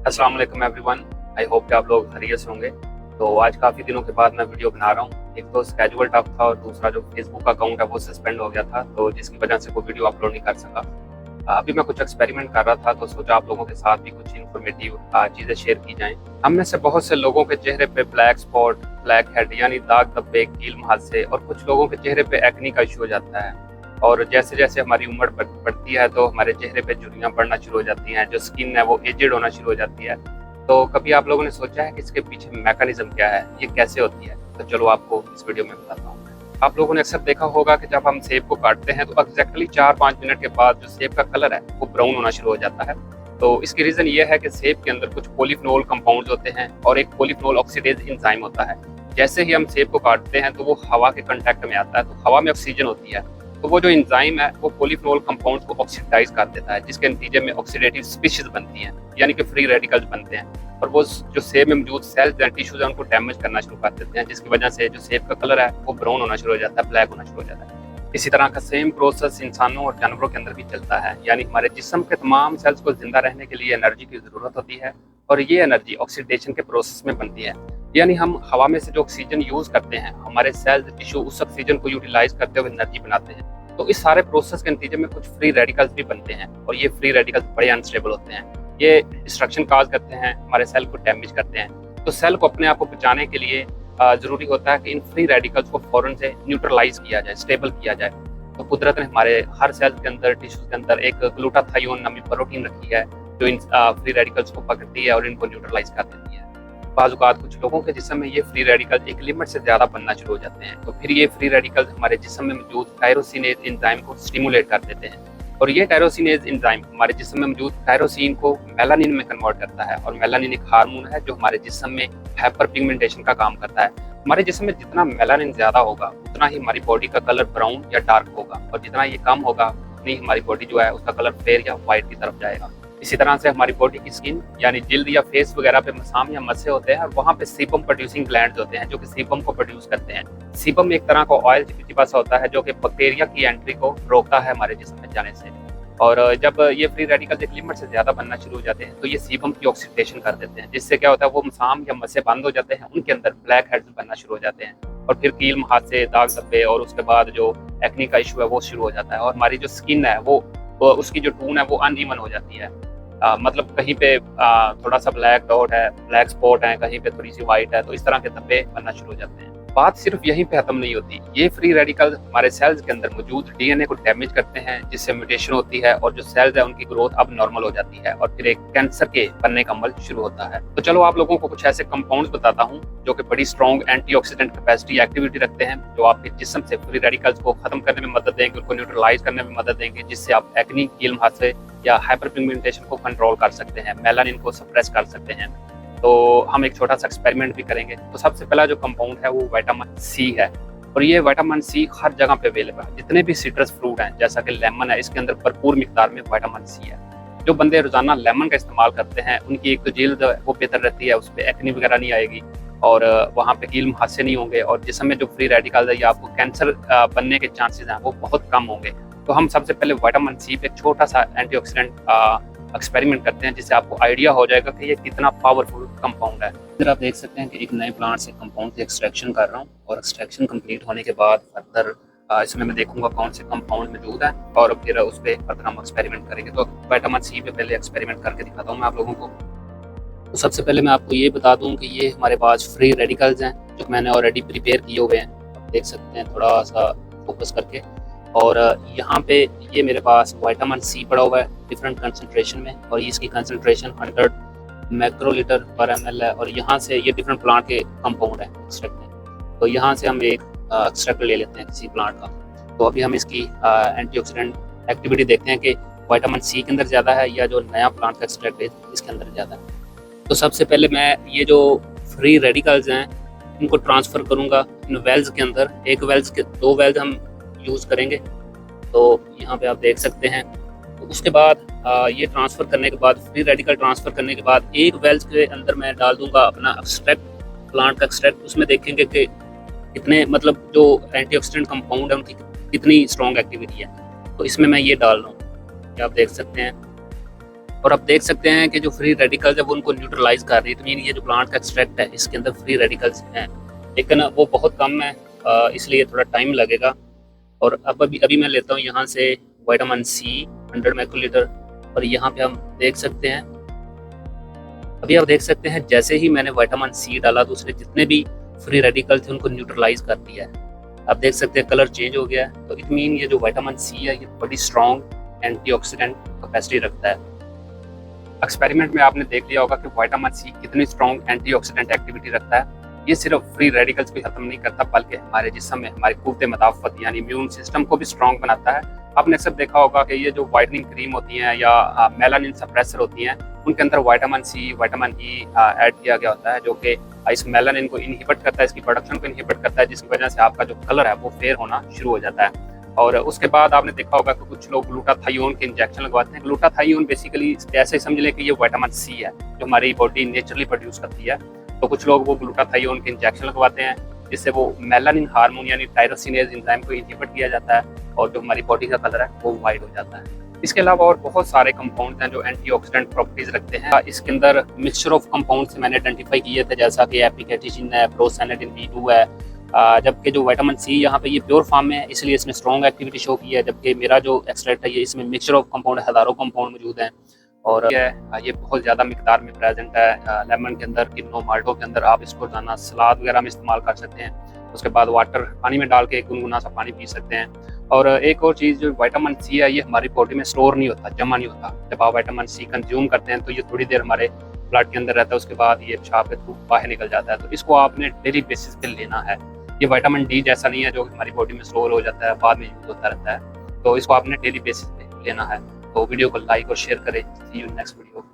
अस्सलाम वालेकुम everyone. I hope कि आप लोग खैरियत से होंगे। तो आज काफ़ी दिनों के बाद मैं वीडियो बना रहा हूँ। एक तो स्केजुअल टफ था और दूसरा जो फेसबुक अकाउंट है वो सस्पेंड हो गया था, तो जिसकी वजह से कोई वीडियो अपलोड नहीं कर सका। अभी मैं कुछ एक्सपेरिमेंट कर रहा था तो सोचा आप लोगों के साथ भी कुछ इन्फॉर्मेटिव चीज़ें शेयर की जाएँ। हम में से बहुत से लोगों के चेहरे पे ब्लैक स्पॉट, ब्लैक हेड यानी दाग धब्बे, कील मुहासे और कुछ लोगों के चेहरे पे एक्ने का इशू हो जाता है। और जैसे जैसे हमारी उम्र बढ़ती है तो हमारे चेहरे पे झुर्रियाँ पड़ना शुरू हो जाती हैं, जो स्किन है वो एजेड होना शुरू हो जाती है। तो कभी आप लोगों ने सोचा है कि इसके पीछे मैकेनिज्म क्या है, ये कैसे होती है? तो चलो आपको इस वीडियो में बताता हूँ। आप लोगों ने अक्सर देखा होगा कि जब हम सेब को काटते हैं तो एग्जैक्टली 4-5 मिनट के बाद जो सेब का कलर है वो ब्राउन होना शुरू हो जाता है। तो इसकी रीज़न ये है कि सेब के अंदर कुछ पॉलीफेनोल कंपाउंड्स होते हैं और एक पॉलीफेनोल ऑक्सीडेज एंजाइम होता है। जैसे ही हम सेब को काटते हैं तो वो हवा के कांटेक्ट में आता है, तो हवा में ऑक्सीजन होती है, तो वो जो एंजाइम है वो पॉलीफेनोल कंपाउंड्स को ऑक्सीडाइज कर देता है, जिसके नतीजे में ऑक्सीडेटिव स्पीशीज बनती हैं, यानी कि फ्री रेडिकल्स बनते हैं। और वो जो सेब में मौजूद सेल्स एंड टिश्यूज हैं उनको डैमेज करना शुरू कर देते हैं, जिसकी वजह से जो सेब का कलर है वो ब्राउन होना शुरू हो जाता है, ब्लैक होना शुरू हो जाता है। इसी तरह का सेम प्रोसेस इंसानों और जानवरों के अंदर भी चलता है, यानी हमारे जिस्म के तमाम सेल्स को जिंदा रहने के लिए एनर्जी की ज़रूरत होती है और ये एनर्जी ऑक्सीडेशन के प्रोसेस में बनती है। यानी हम हवा में से जो ऑक्सीजन यूज़ करते हैं, हमारे सेल्स टिश्यू उस ऑक्सीजन को यूटिलाइज करते हुए एनर्जी बनाते हैं। तो इस सारे प्रोसेस के नतीजे में कुछ फ्री रेडिकल्स भी बनते हैं और ये फ्री रेडिकल्स बड़े अनस्टेबल होते हैं। ये डिस्ट्रक्शन काज करते हैं, हमारे सेल को डैमेज करते हैं। तो सेल को अपने आप को बचाने के लिए ज़रूरी होता है कि इन फ्री रेडिकल्स को फ़ौरन से न्यूट्रलाइज किया जाए, स्टेबल किया जाए। तो कुदरत ने हमारे हर सेल के अंदर, टिश्यूज के अंदर एक ग्लूटाथायोन नामी प्रोटीन रखी है जो इन फ्री रेडिकल्स को पकड़ती है और इनको न्यूट्रलाइज कर देती है। बाज़-औक़ात कुछ लोगों के जिस्म में ये फ्री रेडिकल्स एक लिमिट से ज़्यादा बनना शुरू हो जाते हैं, तो फिर ये फ्री रेडिकल्स हमारे जिस्म में मौजूद टायरोसिनेज एंजाइम को स्टिमुलेट कर देते हैं और ये टायरोसिनेज एंजाइम हमारे जिस्म में मौजूद टायरोसिन को मेलानिन में कन्वर्ट करता है। और मेलानिन एक हार्मोन है जो हमारे जिस्म में हाइपर पिगमेंटेशन का काम करता है। हमारे जिस्म में जितना मेलानिन ज़्यादा होगा उतना ही हमारी बॉडी का कलर ब्राउन या डार्क होगा, और जितना ये कम होगा उतनी हमारी बॉडी जो है उसका कलर फेयर या वाइट की तरफ जाएगा। इसी तरह से हमारी बॉडी की स्किन यानी जिल्द या फेस वगैरह पे मसाम या मस्से होते हैं और वहाँ पे सीबम प्रोड्यूसिंग ग्लैंड्स होते हैं जो कि सीबम को प्रोड्यूस करते हैं। सीबम एक तरह का ऑयल चिपचिपा सा होता है जो कि बैक्टीरिया की एंट्री को रोकता है हमारे जिस्म में जाने से। और जब ये फ्री रेडिकल्स एक लिमिट से ज़्यादा बनना शुरू हो जाते हैं तो ये सीबम की ऑक्सीडेशन कर देते हैं, जिससे क्या होता है वो मसाम या मस्से बंद हो जाते हैं, उनके अंदर ब्लैक हेड्स बनना शुरू हो जाते हैं और फिर कील मुहासे, दाग धब्बे और उसके बाद जो एक्ने का इशू है वो शुरू हो जाता है और हमारी जो स्किन है वो उसकी जो टून है वो अनइवन हो जाती है। मतलब कहीं पे थोड़ा सा ब्लैक डॉट है, ब्लैक स्पॉट है, कहीं पे थोड़ी सी वाइट है, तो इस तरह के धब्बे बनना शुरू हो जाते हैं। बात सिर्फ यहीं पे खत्म नहीं होती, ये फ्री रेडिकल्स हमारे सेल्स के अंदर मौजूद डीएनए को डैमेज करते हैं, जिससे म्यूटेशन होती है और जो सेल्स है उनकी ग्रोथ अब नॉर्मल हो जाती है और फिर एक कैंसर के बनने का अमल शुरू होता है। तो चलो आप लोगों को कुछ ऐसे कंपाउंड्स बताता हूँ जो कि बड़ी स्ट्रॉन्ग एंटीऑक्सीडेंट कैपेसिटी एक्टिविटी रखते हैं, जो आपके जिस्म से फ्री रेडिकल्स को खत्म करने में मदद देंगे, उनको न्यूट्रलाइज करने में मदद देंगे, जिससे आप एक्ने, कील मुहासे या हाइपर पिगमेंटेशन को कंट्रोल कर सकते हैं, मेलानिन को सप्रेस कर सकते हैं। तो हम एक छोटा सा एक्सपेरिमेंट भी करेंगे। तो सबसे पहला जो कंपाउंड है वो विटामिन सी है और ये विटामिन सी हर जगह पे अवेलेबल है। जितने भी सिट्रस फ्रूट हैं जैसा कि लेमन है, इसके अंदर भरपूर मिकदार में विटामिन सी है। जो बंदे रोजाना लेमन का इस्तेमाल करते हैं उनकी एक तो जिल्द वो बेहतर रहती है, उस पर एक्ने वगैरह नहीं आएगी और वहाँ पे कील मुहासे नहीं होंगे और जिस्म में जो फ्री रेडिकल्स है या आपको कैंसर बनने के चांसेस हैं वो बहुत कम होंगे। तो हम सबसे पहले विटामिन सी पे एक छोटा सा एंटीऑक्सीडेंट एक्सपेरिमेंट करते हैं, जिससे आपको आइडिया हो जाएगा कि ये कितना पावरफुल कंपाउंड है। इधर आप देख सकते हैं कि एक नए प्लांट से कंपाउंड की एक्सट्रैक्शन कर रहा हूँ और एक्सट्रैक्शन कंप्लीट होने के बाद फर्दर इसमें मैं देखूंगा कौन से कंपाउंड मौजूद है और फिर उस पर फर्दर हम एक्सपेरिमेंट करेंगे। तो विटामिन सी पे पहले एक्सपेरिमेंट करके दिखाता हूँ मैं आप लोगों को। तो सबसे पहले मैं आपको ये बता दूँ कि ये हमारे पास फ्री रेडिकल्स हैं जो मैंने ऑलरेडी प्रिपेयर किए हुए हैं, आप देख सकते हैं थोड़ा सा फोकस करके। और यहाँ पे ये मेरे पास विटामिन सी पड़ा हुआ है डिफरेंट कंसंट्रेशन में और इसकी कंसंट्रेशन 100 माइक्रोलीटर पर ml है और यहाँ से ये डिफरेंट प्लांट के कंपाउंड है एक्सट्रैक्ट में। तो यहाँ से हम एक एक्सट्रैक्ट ले लेते हैं किसी प्लांट का। तो अभी हम इसकी एंटीऑक्सीडेंट एक्टिविटी देखते हैं कि विटामिन सी के अंदर ज़्यादा है या जो नया प्लांट का एक्सट्रैक्ट है इसके अंदर ज़्यादा है। तो सबसे पहले मैं ये जो फ्री रेडिकल्स हैं इनको ट्रांसफ़र करूँगा इन वेल्स के अंदर। एक वेल्स के 2 वेल्स हम यूज़ करेंगे, तो यहाँ पे आप देख सकते हैं। तो उसके बाद ये ट्रांसफ़र करने के बाद, फ्री रेडिकल ट्रांसफ़र करने के बाद एक वेल्स के अंदर मैं डाल दूंगा अपना एक्सट्रैक्ट, प्लांट का एक्सट्रैक्ट। उसमें देखेंगे कि कितने मतलब जो एंटीऑक्सीडेंट कंपाउंड है उनकी कितनी स्ट्रॉन्ग एक्टिविटी है। तो इसमें मैं ये डाल रहा हूँ, आप देख सकते हैं। और आप देख सकते हैं कि जो फ्री रेडिकल्स है वो उनको न्यूट्रलाइज कर रही है। तो मीन ये जो प्लांट का एक्सट्रैक्ट है इसके अंदर फ्री रेडिकल्स हैं, लेकिन वो बहुत कम है, इसलिए थोड़ा टाइम लगेगा। और अब अभी मैं लेता हूँ यहाँ से विटामिन सी 100 माइक्रोलीटर, और यहाँ पे हम देख सकते हैं, अभी आप देख सकते हैं जैसे ही मैंने विटामिन सी डाला तो उसने जितने भी फ्री रेडिकल थे उनको न्यूट्रलाइज कर दिया है। आप देख सकते हैं कलर चेंज हो गया है। तो इट मीन ये जो विटामिन सी है ये बड़ी स्ट्रॉन्ग एंटीऑक्सीडेंट कैपेसिटी रखता है। एक्सपेरिमेंट में आपने देख लिया होगा कि विटामिन सी कितनी स्ट्रॉन्ग एंटीऑक्सीडेंट एक्टिविटी रखता है। ये सिर्फ फ्री रेडिकल्स को खत्म नहीं करता बल्कि हमारे जिस्म में हमारी कुव्वत मदाफ़त यानी इम्यून सिस्टम को भी स्ट्रॉन्ग बनाता है। आपने अक्सर देखा होगा कि ये जो वाइटनिंग क्रीम होती हैं या मेलानिन सप्रेसर होती हैं उनके अंदर vitamin C vitamin E add किया गया होता है, जो कि इस मेलानिन को इनहिबिट करता है, इसकी प्रोडक्शन को इनहिबिट करता है, जिसकी वजह से आपका जो कलर है वो फेयर होना शुरू हो जाता है। और उसके बाद आपने देखा होगा कि कुछ लोग ग्लूटाथायोन के इंजेक्शन लगवाते हैं। ग्लूटाथायोन बेसिकली ऐसे समझ लें कि ये विटामिन सी है जो हमारी बॉडी नेचुरली प्रोड्यूस करती है। तो कुछ लोग वो ग्लूटाथायोन के इंजेक्शन लगवाते हैं जिससे वो मेलानिन हार्मोन यानी टायरोसिनेज एंजाइम को इनहिबिट किया जाता है और जो हमारी बॉडी का कलर है वो वाइट हो जाता है। इसके अलावा और बहुत सारे कंपाउंड्स हैं जो एंटीऑक्सीडेंट प्रॉपर्टीज रखते हैं। इसके अंदर मिक्सचर ऑफ कंपाउंड्स मैंने आइडेंटिफाई किए थे, जैसा कि एपिकेटिसिन है, प्रोसेनेटिन B2 है, जबकि जो विटामिन सी यहाँ पे ये प्योर फॉर्म में है इसलिए इसने स्ट्रॉन्ग एक्टिविटी शो की है, जबकि मेरा जो एक्सट्रैक्ट है ये इसमें मिक्सचर ऑफ कंपाउंड हज़ारों कंपाउंड मौजूद हैं और ये बहुत ज़्यादा मिकदार में प्रेजेंट है। लेमन के अंदर, किन्नो माल्टो के अंदर आप इसको रोजाना सलाद वगैरह में इस्तेमाल कर सकते हैं। उसके बाद वाटर पानी में डाल के गुनगुना सा पानी पी सकते हैं। और एक और चीज़ जो विटामिन सी है ये हमारी बॉडी में स्टोर नहीं होता, जमा नहीं होता। जब आप विटामिन सी कंज्यूम करते हैं तो ये थोड़ी देर हमारे ब्लड के अंदर रहता है, उसके बाद ये पेशाब के थ्रू बाहर निकल जाता है। तो इसको आपने डेली बेसिस पे लेना है। ये विटामिन डी जैसा नहीं है जो हमारी बॉडी में स्टोर हो जाता है बाद में यूज होता रहता है। तो इसको आपने डेली बेसिस पे लेना है। तो वीडियो को लाइक और शेयर करें। सी यू नेक्स्ट वीडियो।